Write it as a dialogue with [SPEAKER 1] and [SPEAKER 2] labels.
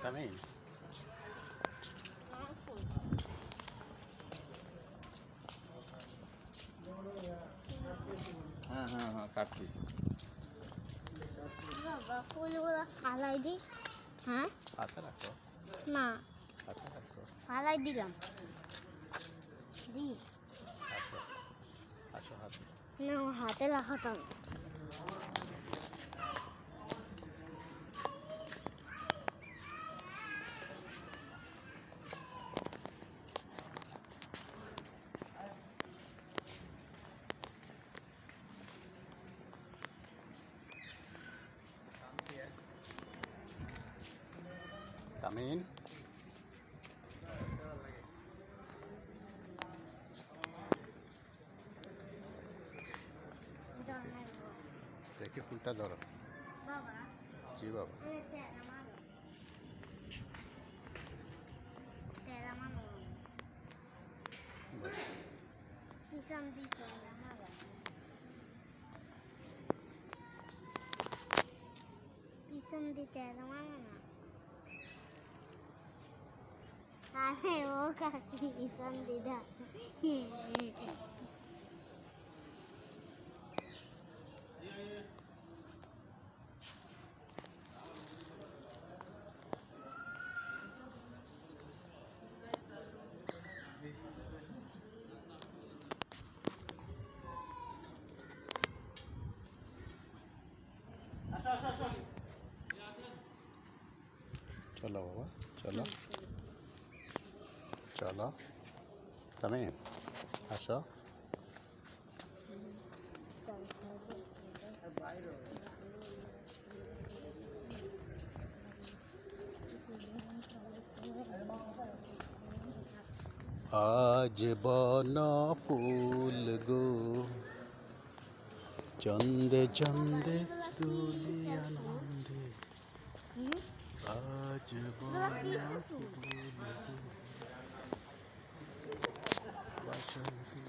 [SPEAKER 1] তামিম
[SPEAKER 2] হ্যাঁ হ্যাঁ হ্যাঁ কাটছি।
[SPEAKER 3] বাবা ফুলগুলো ফালাই দি। হ্যাঁ
[SPEAKER 1] হাতে রাখো,
[SPEAKER 3] না
[SPEAKER 1] হাতে রাখো,
[SPEAKER 3] ফালাই দিলাম দি
[SPEAKER 1] আসো আসো হাতে।
[SPEAKER 3] না ও হাতে রাখাতাম।
[SPEAKER 1] তামিম দেখি ফুলটা ধরো।
[SPEAKER 3] বাবা
[SPEAKER 1] জি বাবা,
[SPEAKER 3] তেরা মারো তেরা মারো
[SPEAKER 1] বাহ,
[SPEAKER 3] পিছন দিয়ে তেরা মারো। পিছন দিয়ে তেরা মারো না। আরে ও কাকি পিছন দিদা
[SPEAKER 1] চলো বাবা, চলো চলো। তামিম আসো। আজ বন ফুল গো চন্দে চন্দে তুলি আনন্দে, আজ বন ফুল গো বাসন্তী